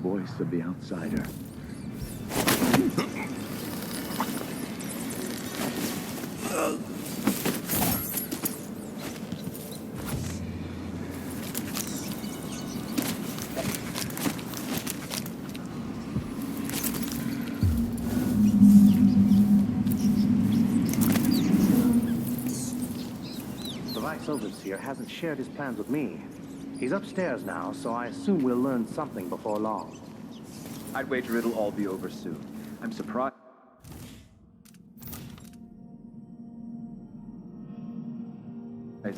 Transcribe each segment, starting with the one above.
voice of the outsider. The Vice Overseer hasn't shared his plans with me. He's upstairs now, so I assume we'll learn something before long. I'd wager it'll all be over soon. I'm surprised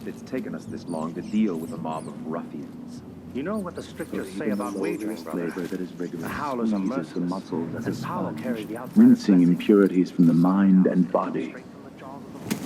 it's taken us this long to deal with a mob of ruffians. You know what the strictures Even say about the wagering, labor brother? that is rigorous The howlers are squeezes the merciless, muscles as a and Paolo sponge, carries the outside rinsing blessing. impurities from the mind and body. Straight from the jaws of the void.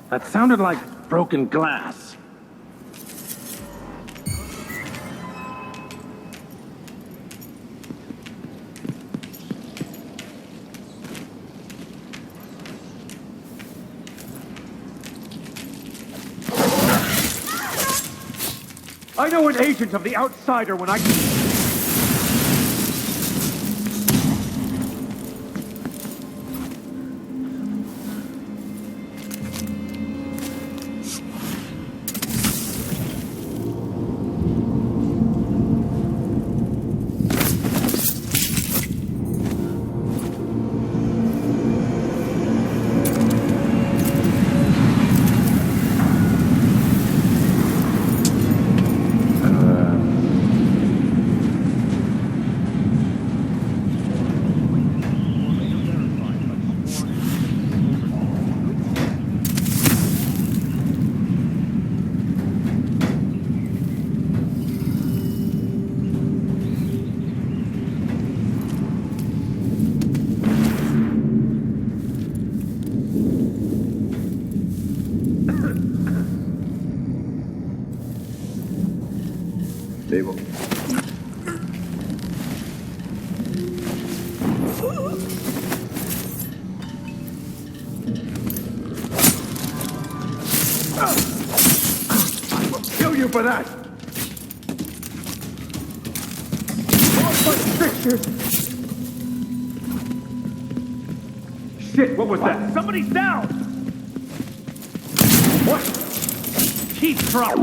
That sounded like broken glass. I know an agent of the outsider when I... They will. I will kill you for that! Oh, my strictures! Shit, what was that? Somebody's down! What? Keep trying!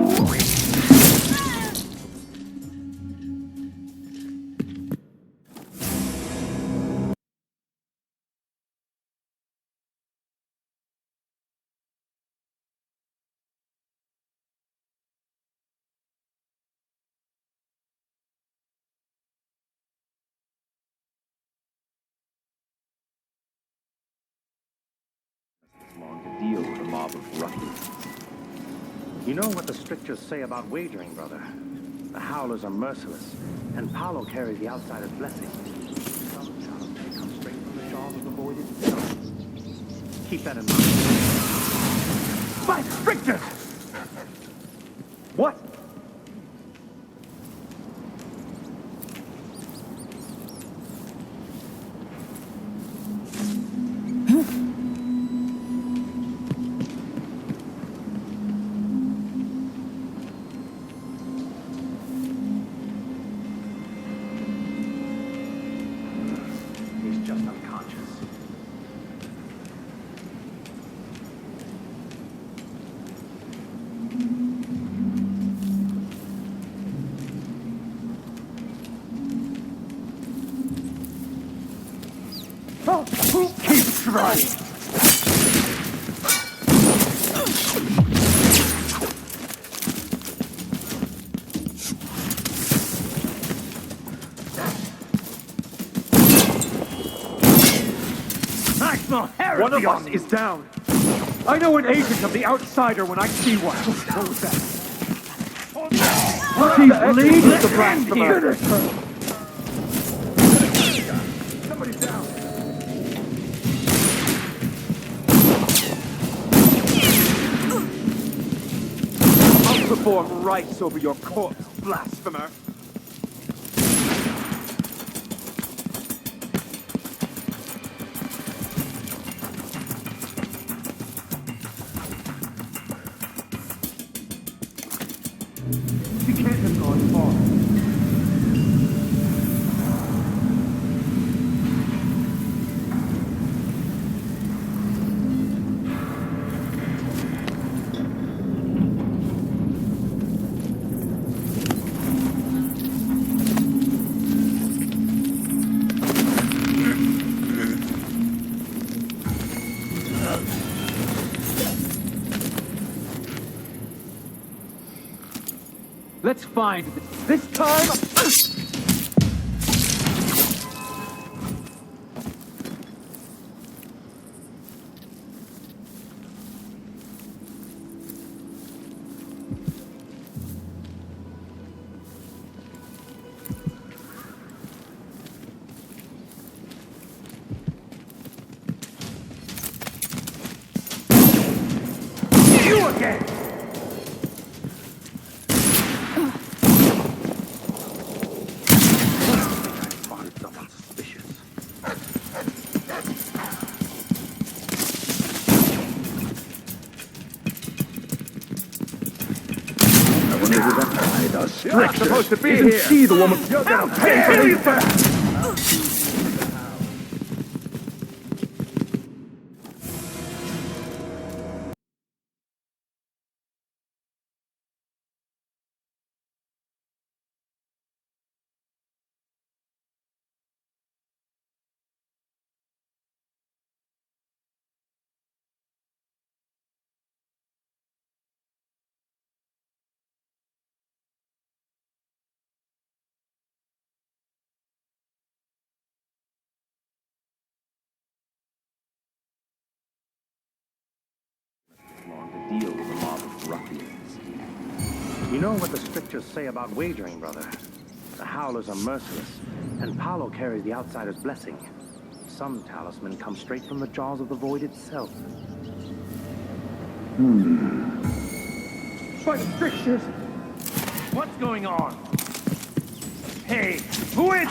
Long to deal with a mob of ruffians. You know what the strictures say about wagering, brother? The howlers are merciless, and Paolo carries the outsider's blessing. Some shadows may come straight from the jaws of the void itself. Keep that in mind. My strictures! What? He's just unconscious. Oh, keep trying! One of us is down. I know an agent of the outsider when I see one. What was that? She bleeds the blasphemer. Somebody's down. I'll perform rites over your corpse, blasphemer. She can't have gone far. Let's find this time. You again. You're not supposed to be here. She the woman. You're gonna pay for these back. Long to deal with a mob of ruffians. You know what the strictures say about wagering, brother? The Howlers are merciless, and Paolo carries the outsider's blessing. Some talisman comes straight from the jaws of the void itself. By the strictures. What's going on? Hey, who is it?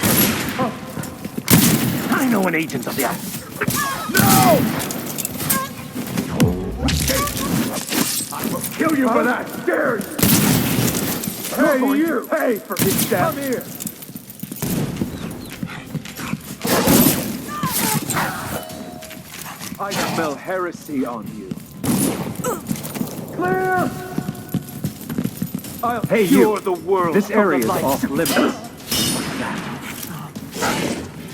Oh. I know an agent of the No! I will kill you for that! Dare you! Hey, you! Pay for this death! Come here! I smell heresy on you. Clear! I'll cure the world. This area is from the light. off limits.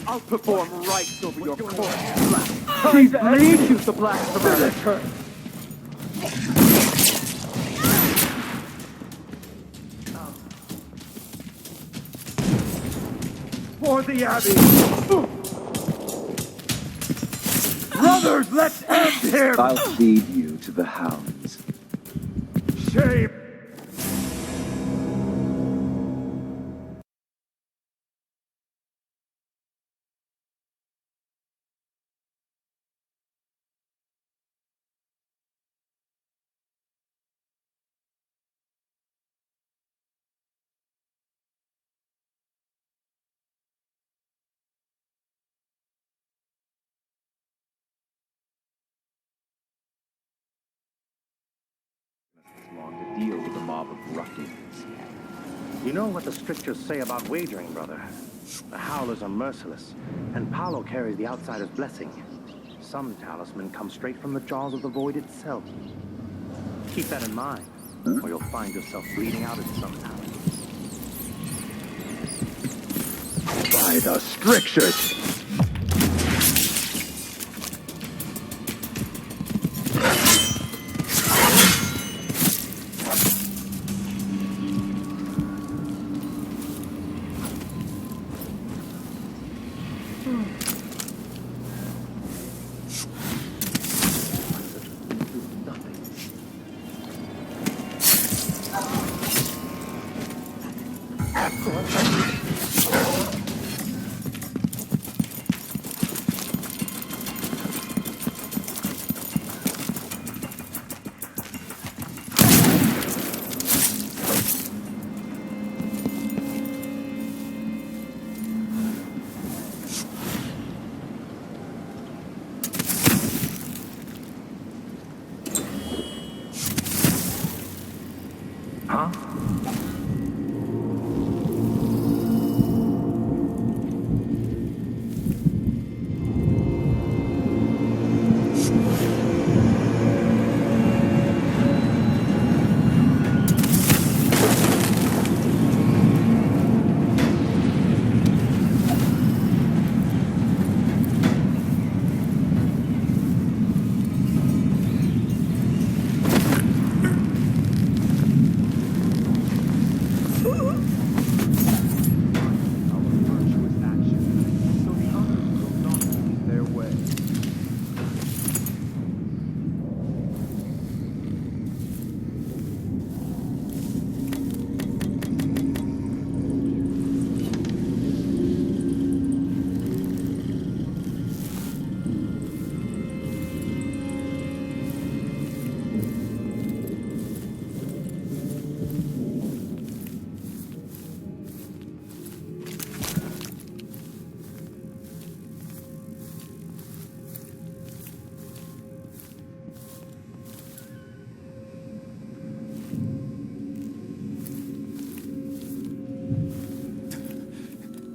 I'll perform rites over your corpse. She bleeds you, the blasphemer. Finish her. For the Abbey! Brothers, let's end him! I'll feed you to the hounds. Shame! It's long to deal with a mob of ruffians. You know what the strictures say about wagering, brother? The Howlers are merciless, and Paolo carries the outsider's blessing. Some talisman comes straight from the jaws of the void itself. Keep that in mind, or you'll find yourself bleeding out at some time. By the strictures! huh? Our virtuous action, so the others will not lose their way.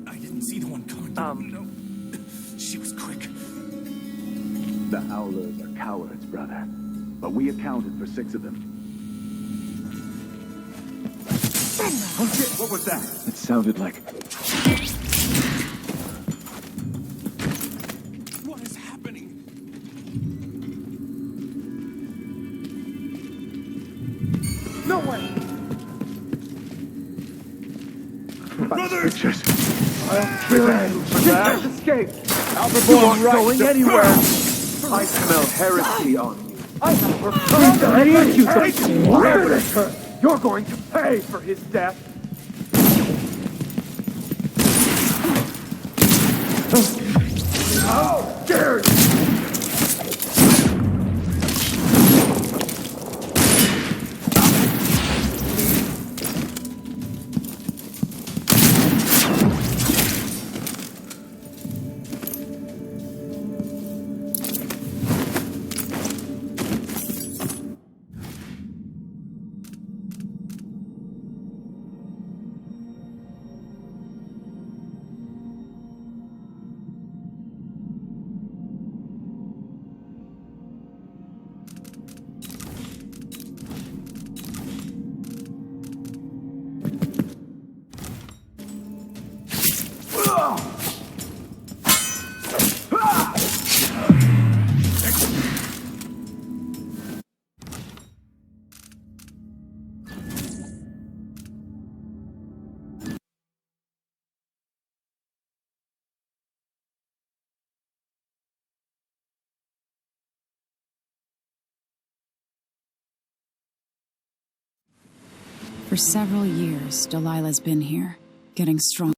I didn't see the one coming. No. She was quick. The Howlers are cowards, brother. But we accounted for 6 of them. Oh shit, what was that? It sounded like... What is happening? No way! Brothers! Strictures. I'll kill you for that. Escape! You aren't going anywhere! I smell heresy on you. I have proclaimed you the predator! You're going to pay for his death! How dare you! For several years, Delilah's been here, getting strong.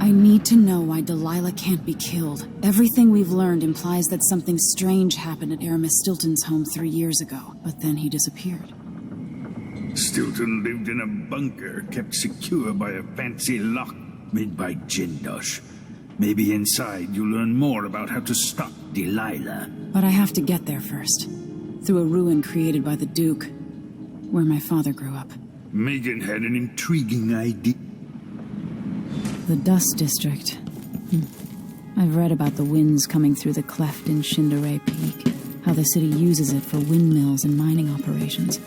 I need to know why Delilah can't be killed. Everything we've learned implies that something strange happened at Aramis Stilton's home 3 years ago, but then he disappeared. Stilton lived in a bunker kept secure by a fancy lock made by Jindosh. Maybe inside you'll learn more about how to stop Delilah. But I have to get there first. Through a ruin created by the Duke, where my father grew up. Megan had an intriguing idea. The Dust District. I've read about the winds coming through the cleft in Shindaray Peak, how the city uses it for windmills and mining operations.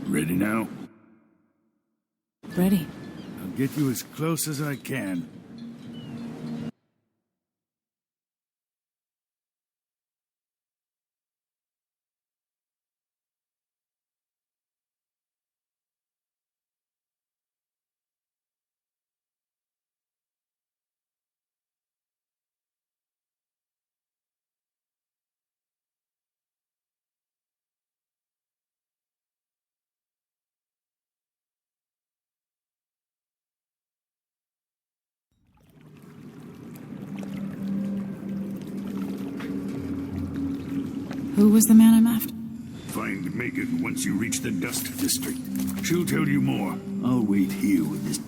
Ready now? Ready. I'll get you as close as I can. Who was the man I'm after? Find Megan once you reach the Dust District. She'll tell you more. I'll wait here with this.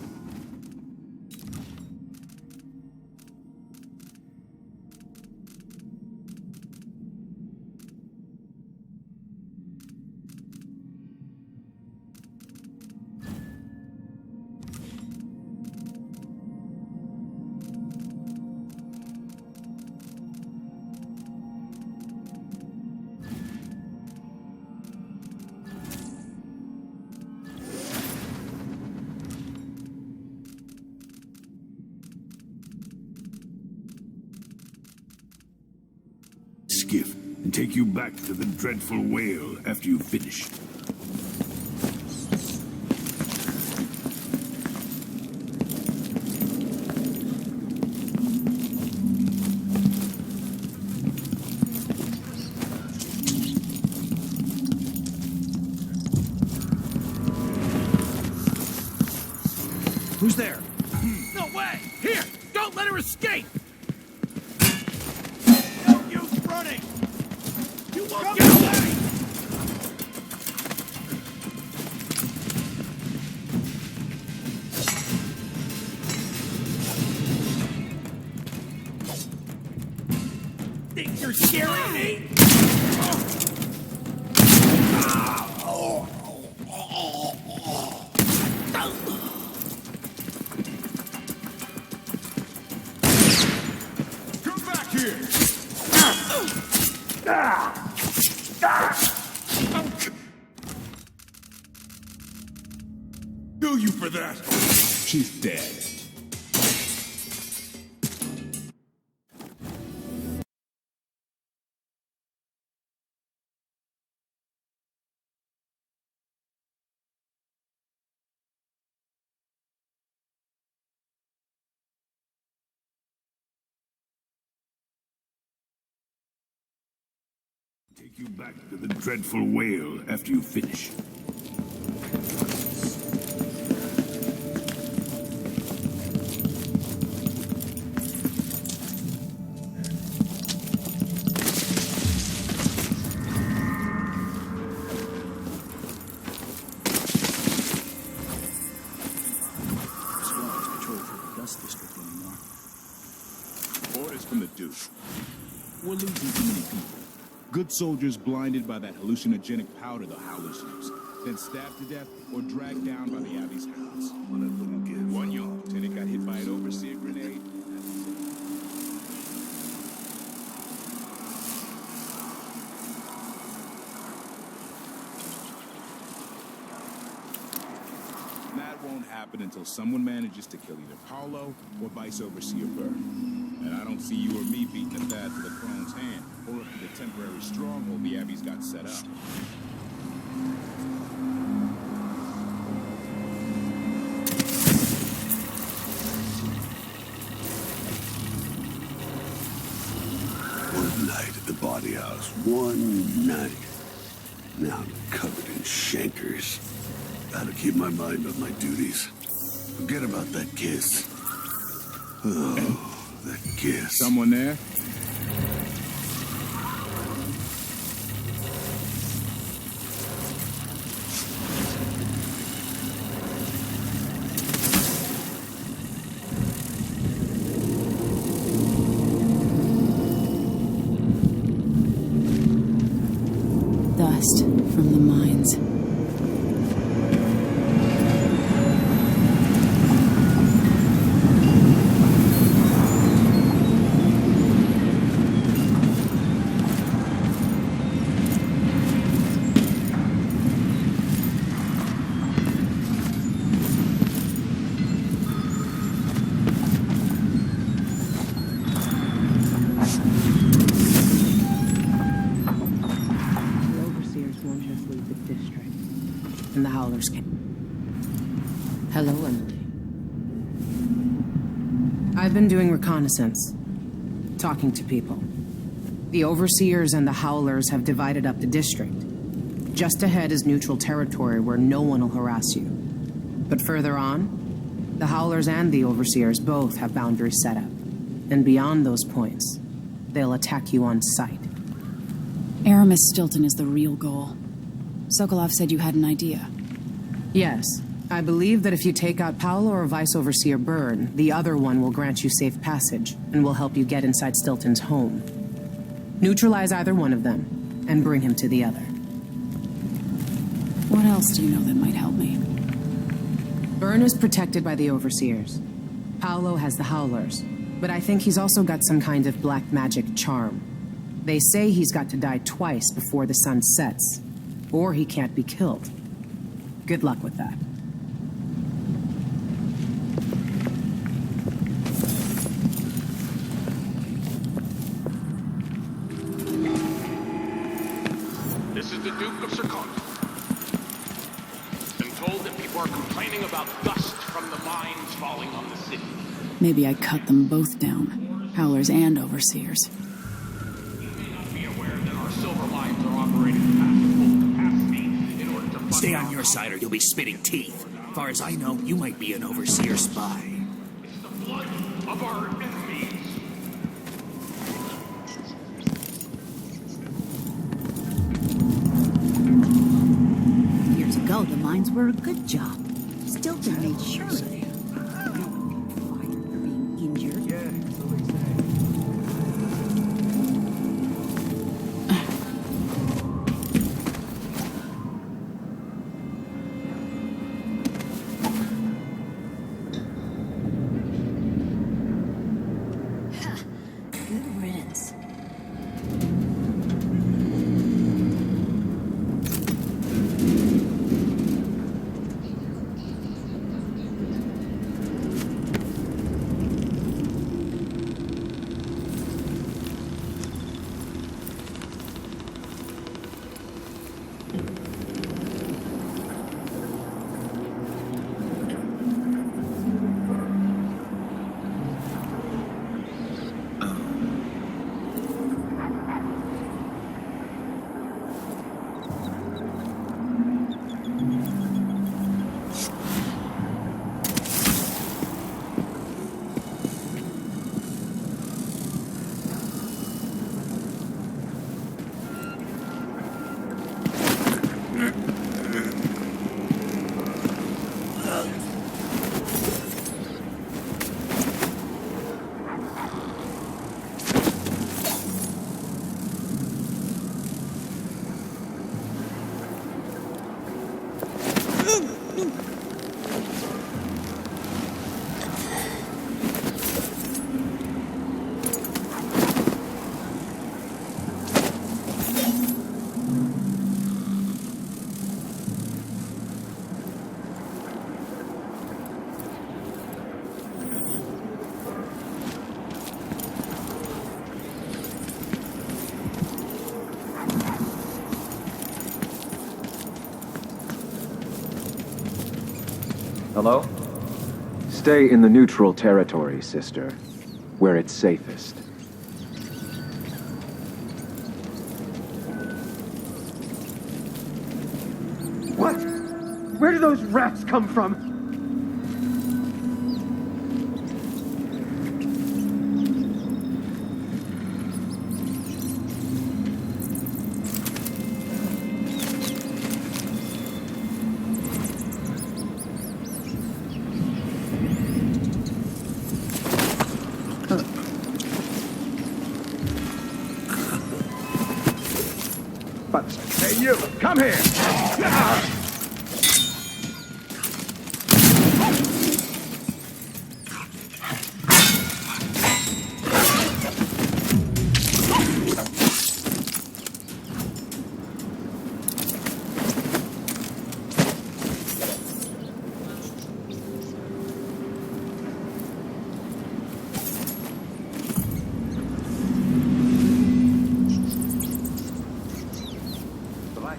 Skiff and take you back to the dreadful whale after you finish. Who's there? No way! Here! Don't let her escape! No use running! You won't get away! Think you're scaring me? Come back here! Kill you for that! She's dead. Take you back to the dreadful whale after you finish. Orders from the Duke. We're losing too many people. Good soldiers blinded by that hallucinogenic powder the Howlers use, then stabbed to death or dragged down by the Abbey's hounds. One young lieutenant got hit by an overseer grenade. That won't happen until someone manages to kill either Paulo or Vice Overseer Burr. And I don't see you or me beating the Thad to the Crone's hand, or up to the temporary stronghold the Abbey's got set up. One night at the body house. One night. Now I'm covered in shankers. Gotta keep my mind on my duties. Forget about that kiss. Oh, that kiss. Someone there? Dust from the mines. And the Howlers came. Hello, Emily. I've been doing reconnaissance, talking to people. The Overseers and the Howlers have divided up the district. Just ahead is neutral territory where no one will harass you. But further on, the Howlers and the Overseers both have boundaries set up. And beyond those points, they'll attack you on sight. Aramis Stilton is the real goal. Sokolov said you had an idea. Yes. I believe that if you take out Paolo or Vice Overseer Byrne, the other one will grant you safe passage, and will help you get inside Stilton's home. Neutralize either one of them, and bring him to the other. What else do you know that might help me? Byrne is protected by the Overseers. Paolo has the Howlers, but I think he's also got some kind of black magic charm. They say he's got to die twice before the sun sets, or he can't be killed. Good luck with that. This is the Duke of Circon. Been told that people are complaining about dust from the mines falling on the city. Maybe I cut them both down. Howlers and Overseers. You may not be aware that our silver mines are operating past full capacity in order to fund Stay on your side or you'll be spitting teeth. Far as I know, you might be an Overseer spy. It's the blood of our enemies. Years ago, the mines were a good job. Stilton made sure of it. No one could fire for being injured. Good riddance. Hello? Stay in the neutral territory, sister, where it's safest. What? Where do those rats come from? Hey, you! Come here!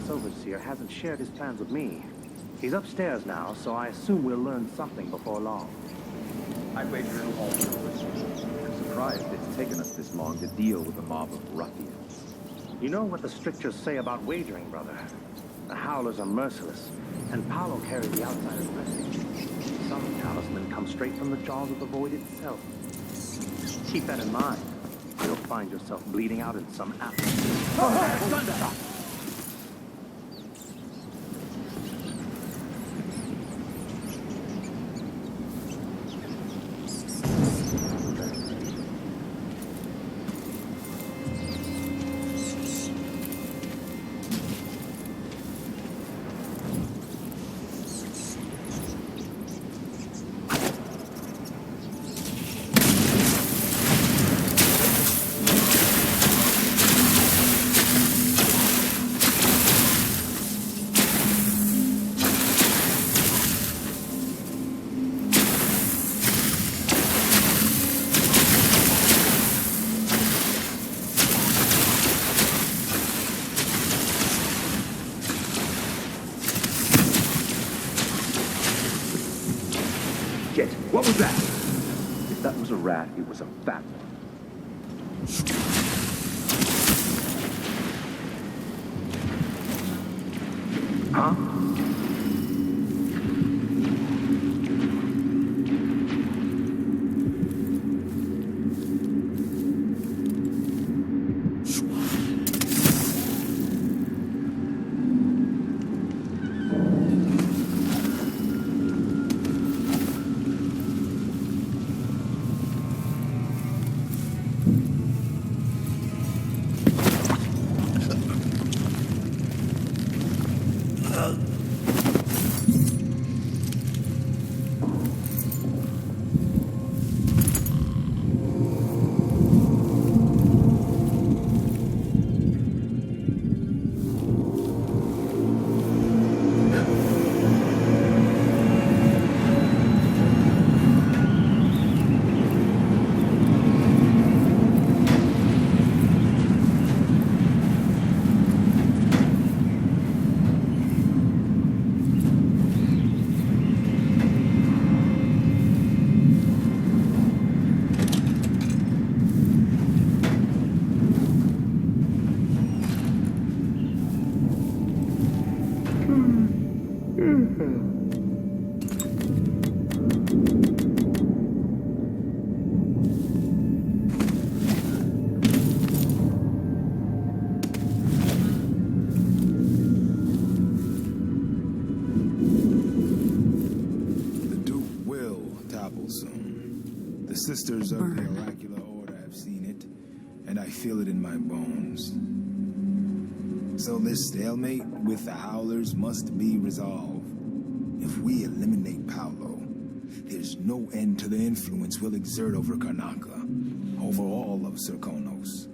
Overseer hasn't shared his plans with me. He's upstairs now, so I assume we'll learn something before long. I wager it'll all be over soon. I'm surprised it's taken us this long to deal with a mob of ruffians. You know what the strictures say about wagering, brother? The Howlers are merciless, and Paolo carries the outsider's blessing. Some talisman comes straight from the jaws of the void itself. Keep that in mind. you'll find yourself bleeding out in some apple. What was that? If that was a rat, it was a fat one. Huh? The sisters of the oracular order have seen it, and I feel it in my bones. So this stalemate with the Howlers must be resolved. If we eliminate Paolo, there's no end to the influence we'll exert over Karnaca, over all of Serkonos.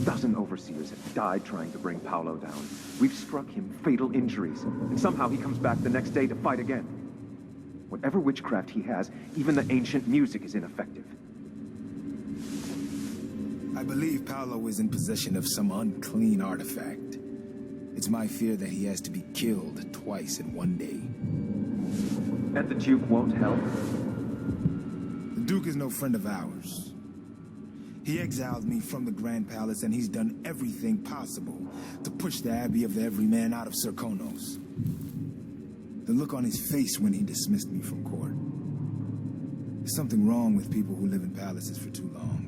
1,000 overseers have died trying to bring Paolo down. We've struck him fatal injuries, and somehow he comes back the next day to fight again. Whatever witchcraft he has, even the ancient music is ineffective. I believe Paolo is in possession of some unclean artifact. It's my fear that he has to be killed twice in one day. And the Duke won't help? The Duke is no friend of ours. He exiled me from the Grand Palace, and he's done everything possible to push the Abbey of the Everyman out of Serkonos. The look on his face when he dismissed me from court. There's something wrong with people who live in palaces for too long.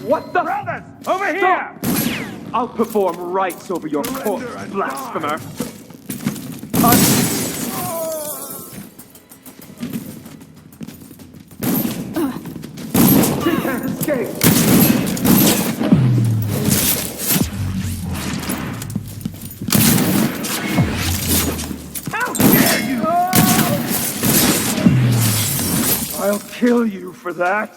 What the? Brothers, over here! I'll perform rites over your corpse, blasphemer. She can't escape! How dare you! I'll kill you for that.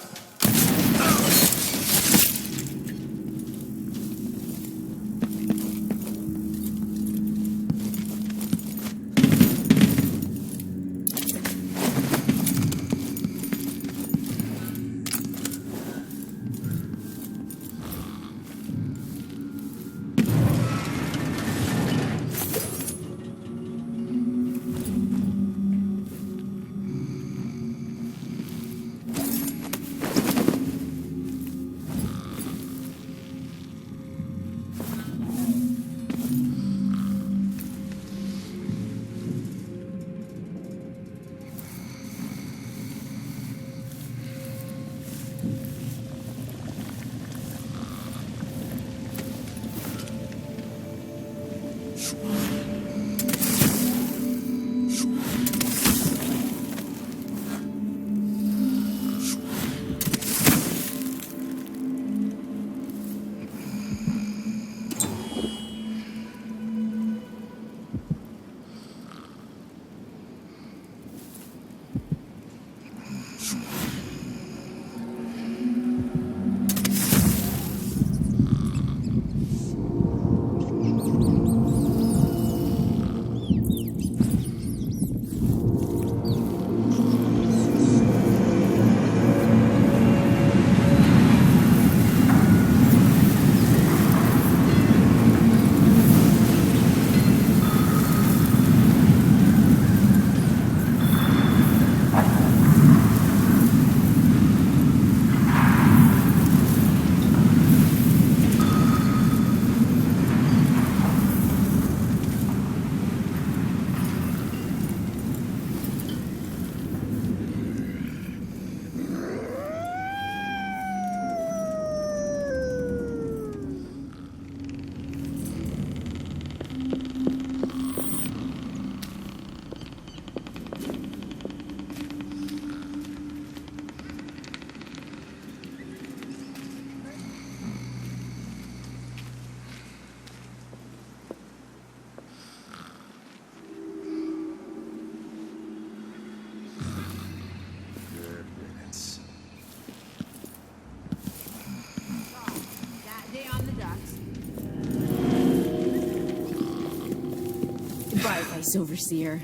Vice Overseer.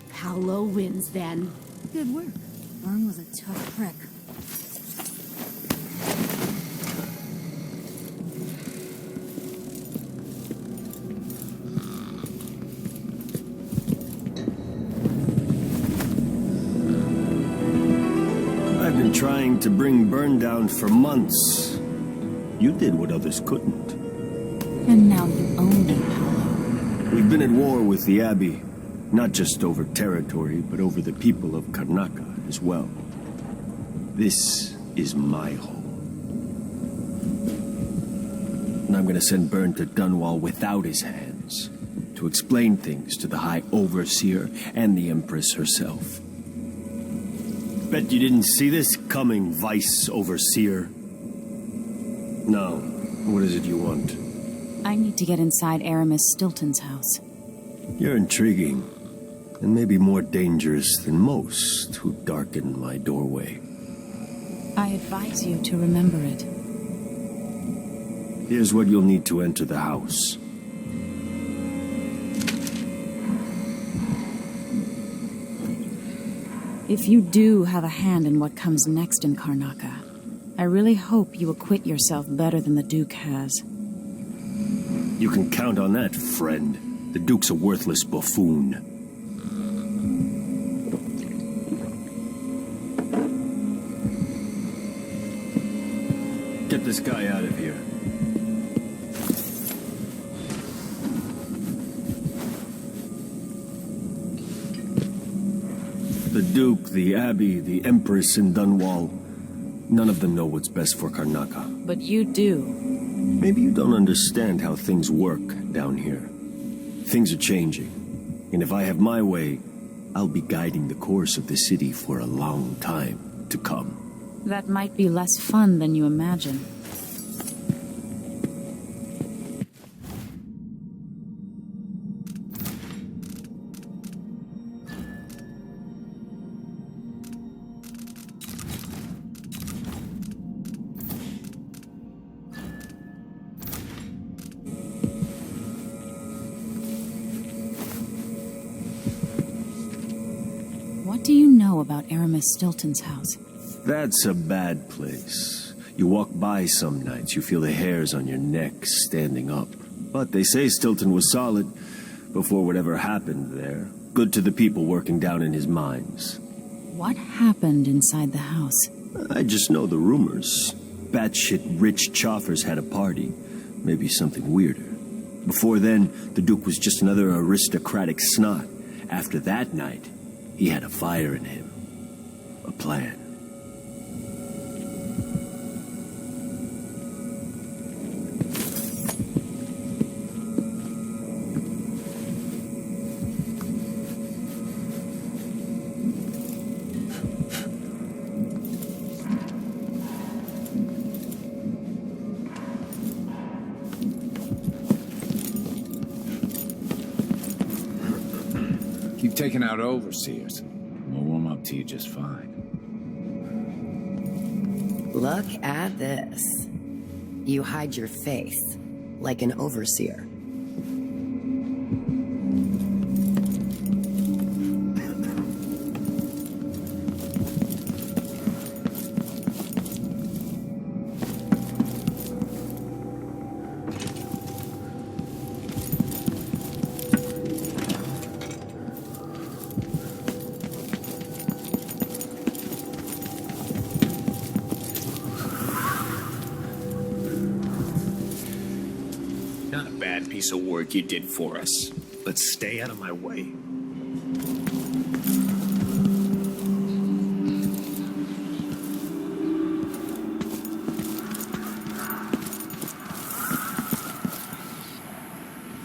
Paolo wins then. Good work. Vern was a tough prick. I've been trying to bring Burn down for months. You did what others couldn't. And now you own me, Paolo. We've been at war with the Abbey, not just over territory, but over the people of Karnaca as well. This is my home. And I'm gonna send Burn to Dunwall without his hands, to explain things to the High Overseer and the Empress herself. Bet you didn't see this coming, Vice Overseer. No. What is it you want? I need to get inside Aramis Stilton's house. You're intriguing, and maybe more dangerous than most who darken my doorway. I advise you to remember it. Here's what you'll need to enter the house. If you do have a hand in what comes next in Karnaca, I really hope you acquit yourself better than the Duke has. You can count on that, friend. The Duke's a worthless buffoon. Get this guy out of here. The Duke, the Abbey, the Empress in Dunwall. None of them know what's best for Karnaka. But you do. Maybe you don't understand how things work down here. Things are changing. And if I have my way, I'll be guiding the course of the city for a long time to come. That might be less fun than you imagine. What do you know about Aramis Stilton's house? That's a bad place. You walk by some nights, you feel the hairs on your neck standing up. But they say Stilton was solid before whatever happened there. Good to the people working down in his mines. What happened inside the house? I just know the rumors. Batshit rich choffers had a party. Maybe something weirder. Before then, the Duke was just another aristocratic snot. After that night, he had a fire in him. A plan. Keep taking out overseers. We'll warm up to you just fine. Look at this. You hide your face, like an overseer. Not a bad piece of work you did for us, but stay out of my way.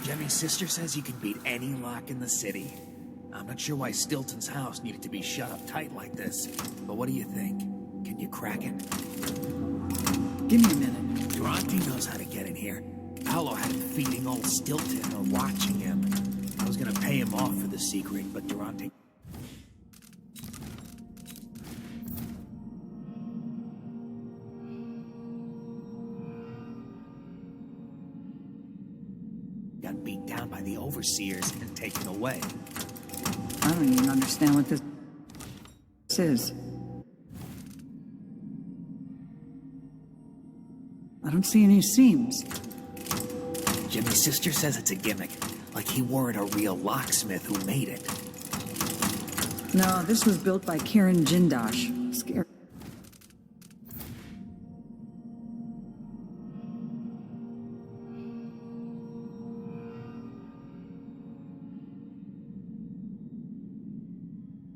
Jemmy's sister says you can beat any lock in the city. I'm not sure why Stilton's house needed to be shut up tight like this, but what do you think? Can you crack it? Give me a minute. Durante knows how to get in here. Paolo had him feeding old Stilton or watching him. I was gonna pay him off for the secret, but Durante... got beat down by the overseers and taken away. I don't even understand what this is. I don't see any seams. Jimmy's sister says it's a gimmick, like he weren't a real locksmith who made it. No, this was built by Karen Jindosh. Scary.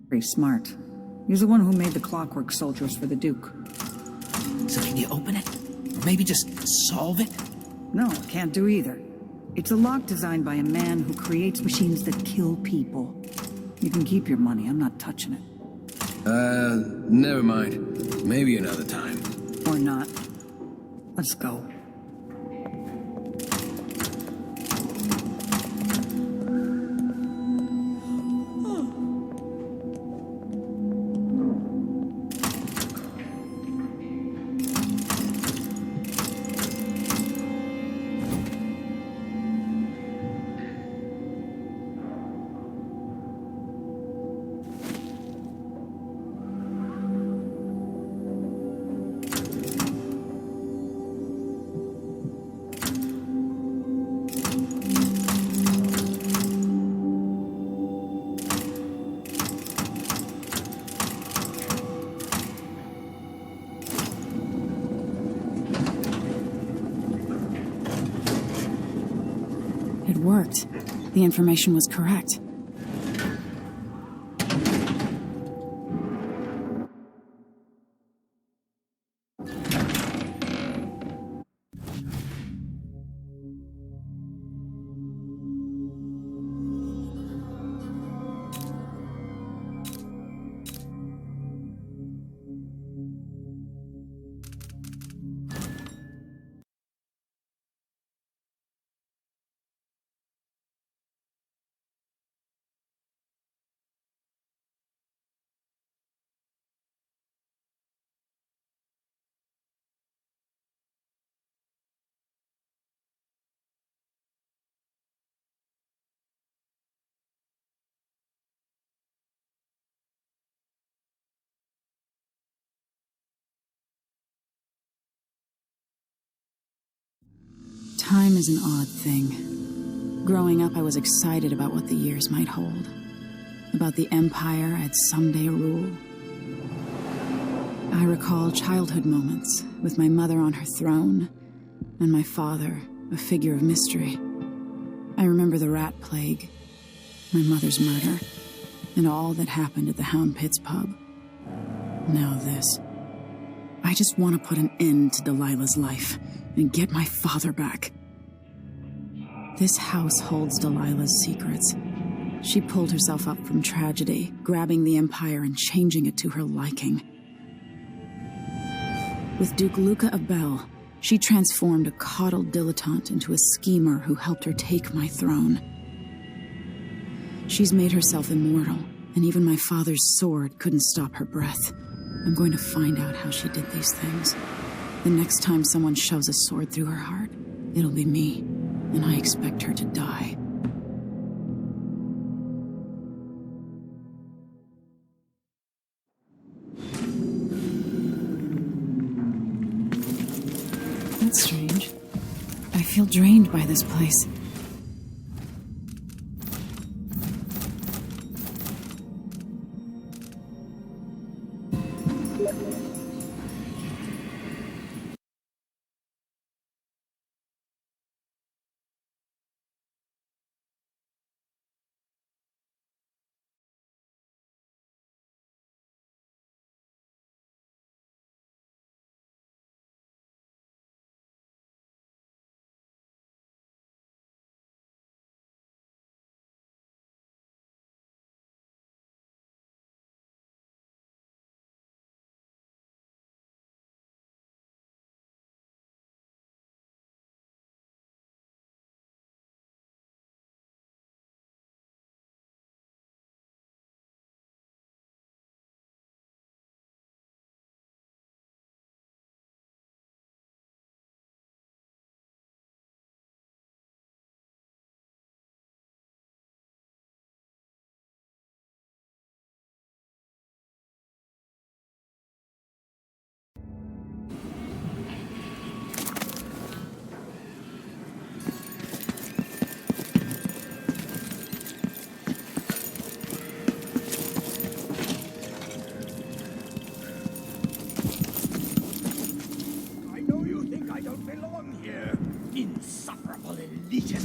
Very smart. He's the one who made the clockwork soldiers for the Duke. So can you open it? Or maybe just solve it? No, can't do either. It's a lock designed by a man who creates machines that kill people. You can keep your money, I'm not touching it. Never mind. Maybe another time. Or not. Let's go. It worked. The information was correct. Time is an odd thing. Growing up, I was excited about what the years might hold. About the empire I'd someday rule. I recall childhood moments with my mother on her throne, and my father, a figure of mystery. I remember the rat plague, my mother's murder, and all that happened at the Hound Pits pub. Now this. I just want to put an end to Delilah's life and get my father back. This house holds Delilah's secrets. She pulled herself up from tragedy, grabbing the Empire and changing it to her liking. With Duke Luca of Bell, she transformed a coddled dilettante into a schemer who helped her take my throne. She's made herself immortal, and even my father's sword couldn't stop her breath. I'm going to find out how she did these things. The next time someone shoves a sword through her heart, it'll be me, and I expect her to die. That's strange. I feel drained by this place.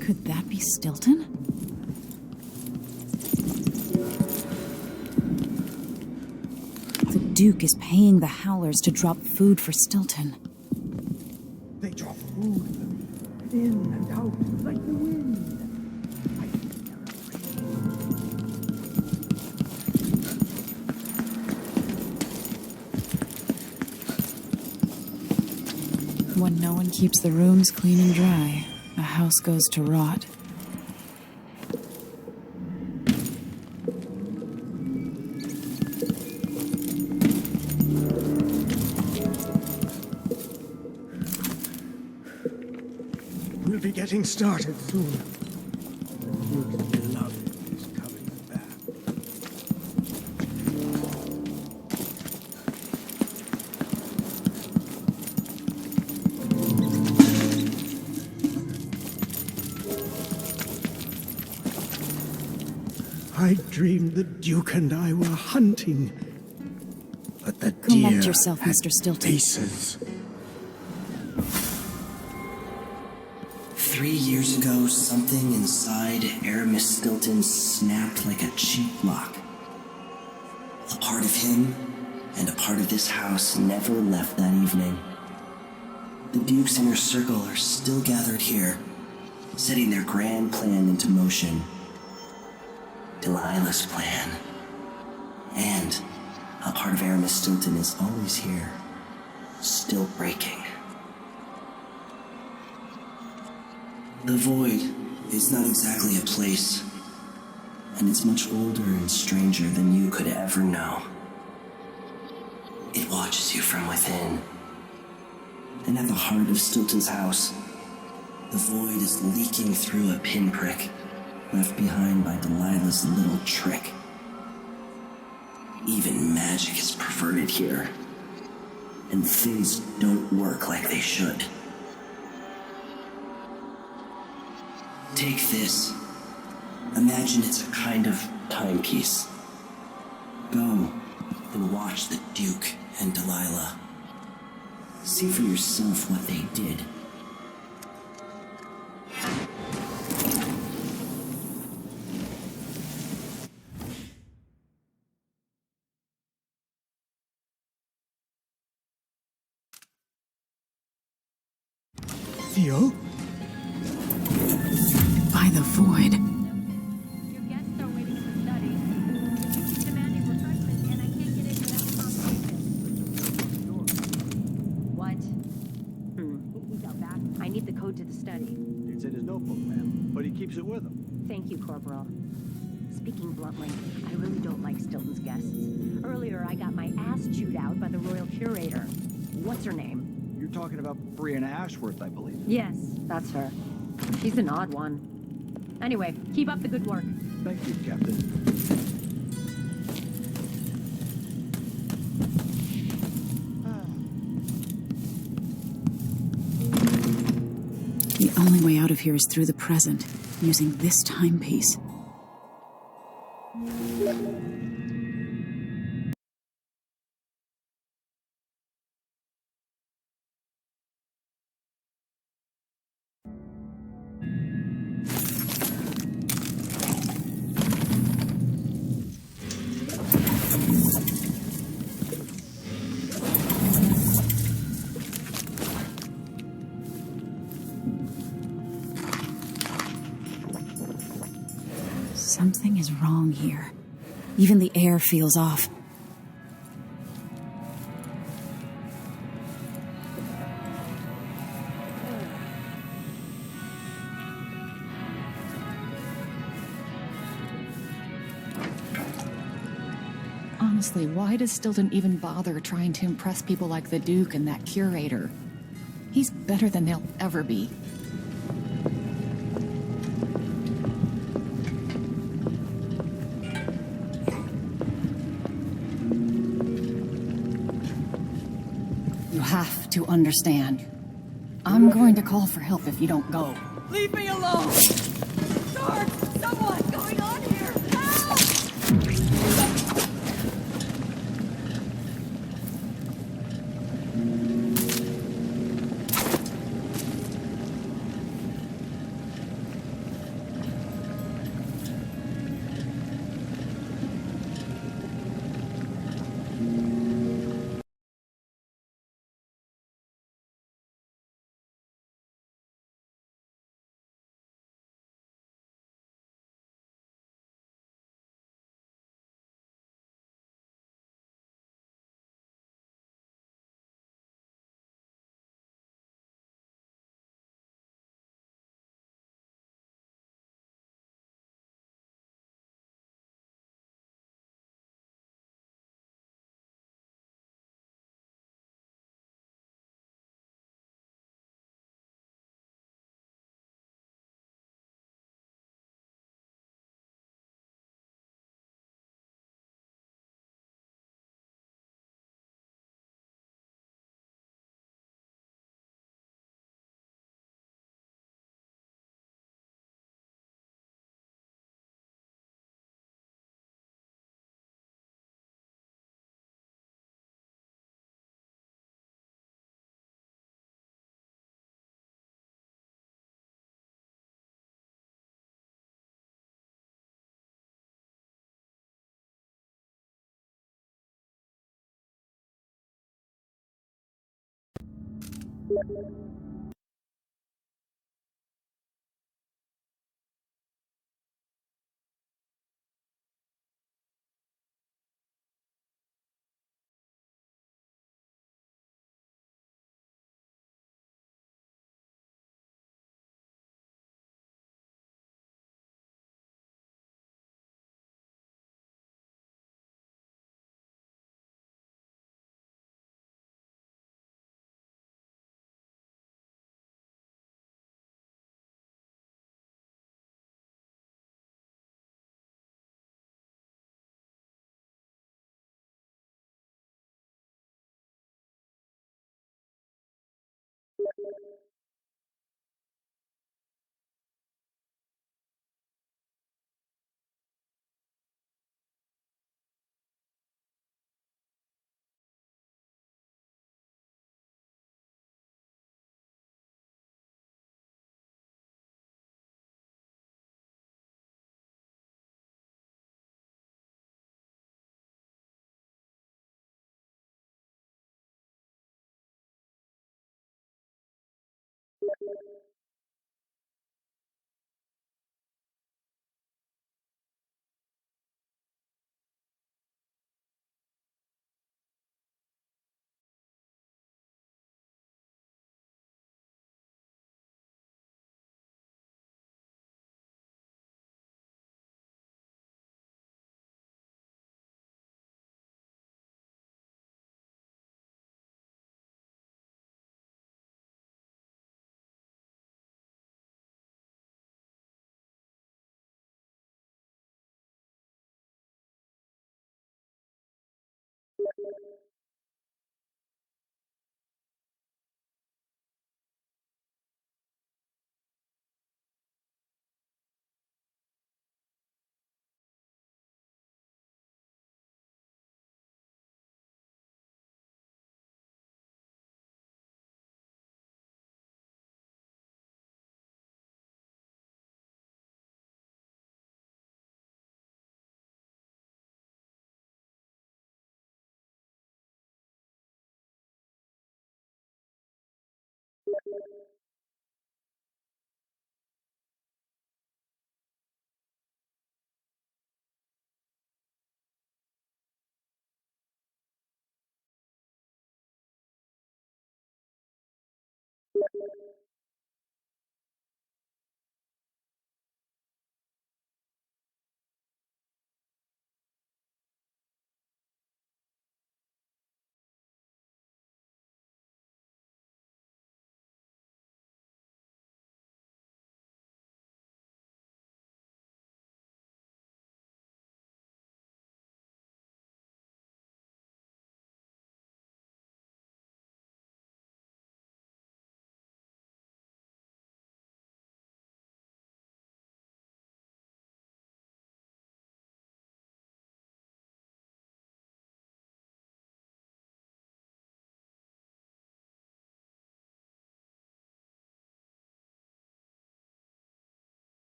Could that be Stilton? The Duke is paying the Howlers to drop food for Stilton. They drop food in and out like the wind. When no one keeps the rooms clean and dry, a house goes to rot. We'll be getting started soon. The Duke's beloved is coming back. I dreamed the Duke and I were hunting. But the Collect deer yourself, had Mr. Stilton. faces. 3 years ago, something inside Aramis Stilton snapped like a cheap lock. A part of him and a part of this house never left that evening. The Duke's inner circle are still gathered here, setting their grand plan into motion. Delilah's plan. And a part of Aramis Stilton is always here, still breaking. The Void is not exactly a place, and it's much older and stranger than you could ever know. It watches you from within. And at the heart of Stilton's house, the Void is leaking through a pinprick left behind by Delilah's little trick. Even magic is perverted here, and things don't work like they should. Take this. Imagine it's a kind of timepiece. Go and watch the Duke and Delilah. See for yourself what they did. Theo? By the void. Your guests are waiting in the study. Demanding refreshments, and I can't get in without confirmation. What? He's out back. I need the code to the study. It's in his notebook, ma'am, but he keeps it with him. Thank you, Corporal. Speaking bluntly, I really don't like Stilton's guests. Earlier, I got my ass chewed out by the Royal Curator. What's her name? You're talking about Brianna Ashworth, I believe. Yes, that's her. She's an odd one. Anyway, keep up the good work. Thank you, Captain. The only way out of here is through the present, using this timepiece. Something is wrong here. Even the air feels off. Honestly, why does Stilton even bother trying to impress people like the Duke and that curator? He's better than they'll ever be. You have to understand. I'm going to call for help if you don't go. Leave me alone! Guards! Someone! Going on here! Help!